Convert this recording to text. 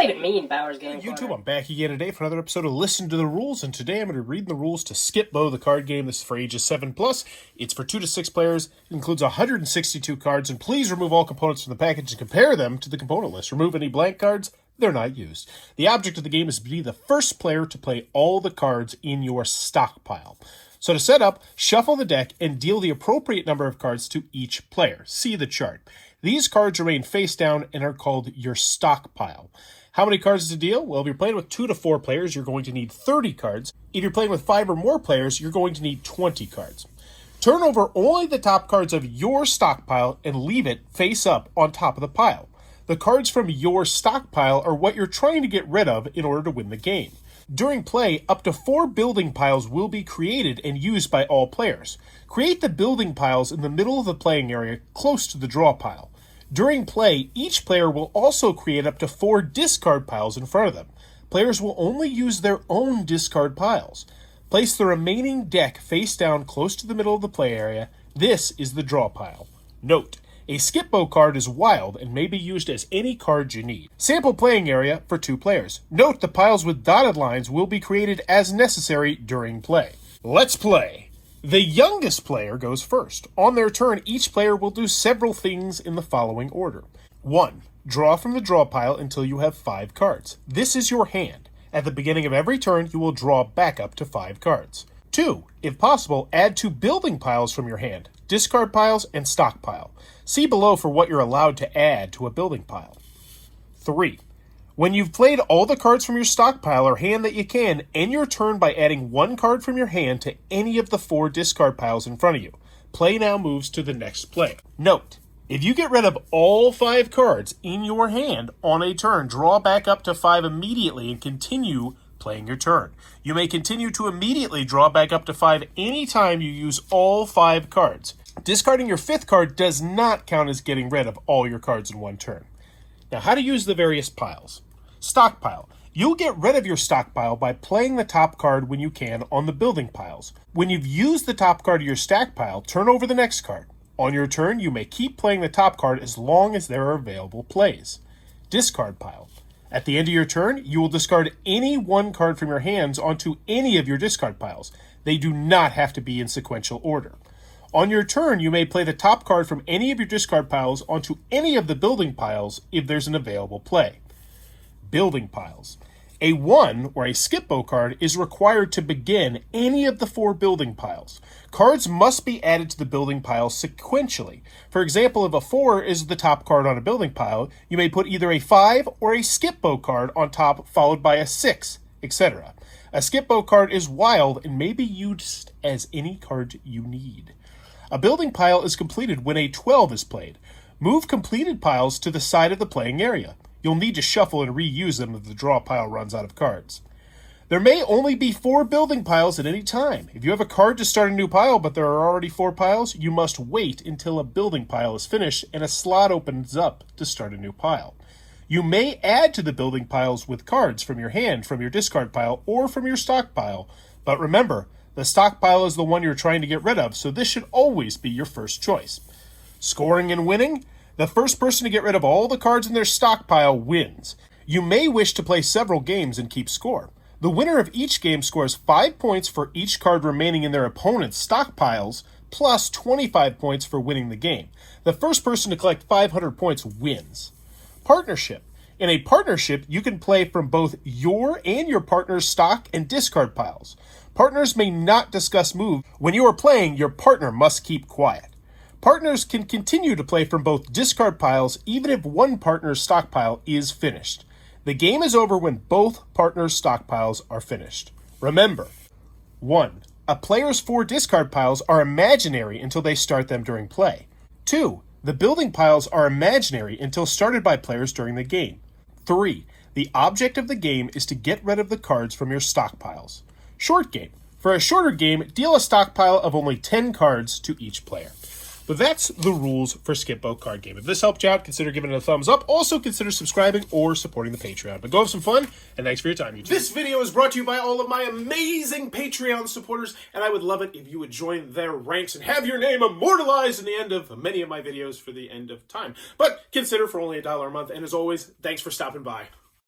say to me in Bowers Game YouTube, Corner. I'm back again today for another episode of Listen to the Rules, and today I'm going to be reading the rules to Skipbo, the card game. This is for ages 7+. It's for 2 to 6 players. It includes 162 cards, and please remove all components from the package and compare them to the component list. Remove any blank cards. They're not used. The object of the game is to be the first player to play all the cards in your stockpile. So to set up, shuffle the deck and deal the appropriate number of cards to each player. See the chart. These cards remain face down and are called your stockpile. How many cards to deal? Well, if you're playing with 2 to 4 players, you're going to need 30 cards. If you're playing with 5 or more players, you're going to need 20 cards. Turn over only the top cards of your stockpile and leave it face up on top of the pile. The cards from your stockpile are what you're trying to get rid of in order to win the game. During play, up to 4 building piles will be created and used by all players. Create the building piles in the middle of the playing area close to the draw pile. During play, each player will also create up to 4 discard piles in front of them. Players will only use their own discard piles. Place the remaining deck face down close to the middle of the play area. This is the draw pile. Note: a Skipbo card is wild and may be used as any card you need. Sample playing area for 2 players. Note the piles with dotted lines will be created as necessary during play. Let's play. The youngest player goes first. On their turn, each player will do several things in the following order. 1. Draw from the draw pile until you have 5 cards. This is your hand. At the beginning of every turn, you will draw back up to 5 cards. 2. If possible, add 2 building piles from your hand. Discard piles and stockpile. See below for what you're allowed to add to a building pile. 3. When you've played all the cards from your stockpile or hand that you can, end your turn by adding 1 card from your hand to any of the 4 discard piles in front of you. Play now moves to the next player. Note: if you get rid of all 5 cards in your hand on a turn, draw back up to 5 immediately and continue playing your turn. You may continue to immediately draw back up to 5 anytime you use all 5 cards. Discarding your 5th card does not count as getting rid of all your cards in one turn. Now, how to use the various piles. Stockpile. You'll get rid of your stockpile by playing the top card when you can on the building piles. When you've used the top card of your stack pile, turn over the next card. On your turn, you may keep playing the top card as long as there are available plays. Discard pile. At the end of your turn, you will discard any 1 card from your hands onto any of your discard piles. They do not have to be in sequential order. On your turn, you may play the top card from any of your discard piles onto any of the building piles if there's an available play. Building piles. A 1 or a Skipbo card is required to begin any of the 4 building piles. Cards must be added to the building piles sequentially. For example, if a 4 is the top card on a building pile, you may put either a 5 or a Skipbo card on top, followed by a 6, etc. A Skipbo card is wild and may be used as any card you need. A building pile is completed when a 12 is played. Move completed piles to the side of the playing area. You'll need to shuffle and reuse them if the draw pile runs out of cards. There may only be 4 building piles at any time. If you have a card to start a new pile, but there are already 4 piles, you must wait until a building pile is finished and a slot opens up to start a new pile. You may add to the building piles with cards from your hand, from your discard pile, or from your stockpile. But remember, the stockpile is the one you're trying to get rid of, so this should always be your first choice. Scoring and winning. The first person to get rid of all the cards in their stockpile wins. You may wish to play several games and keep score. The winner of each game scores 5 points for each card remaining in their opponent's stockpiles, plus 25 points for winning the game. The first person to collect 500 points wins. Partnership. In a partnership, you can play from both your and your partner's stock and discard piles. Partners may not discuss moves. When you are playing, your partner must keep quiet. Partners can continue to play from both discard piles even if one partner's stockpile is finished. The game is over when both partners' stockpiles are finished. Remember, 1. A player's 4 discard piles are imaginary until they start them during play. 2. The building piles are imaginary until started by players during the game. 3. The object of the game is to get rid of the cards from your stockpiles. Short game. For a shorter game, deal a stockpile of only 10 cards to each player. But that's the rules for Skipbo card game. If this helped you out, consider giving it a thumbs up. Also, consider subscribing or supporting the Patreon. But go have some fun, and thanks for your time, YouTube. This video is brought to you by all of my amazing Patreon supporters, and I would love it if you would join their ranks and have your name immortalized in the end of many of my videos for the end of time. But consider for only $1 a month, and as always, thanks for stopping by.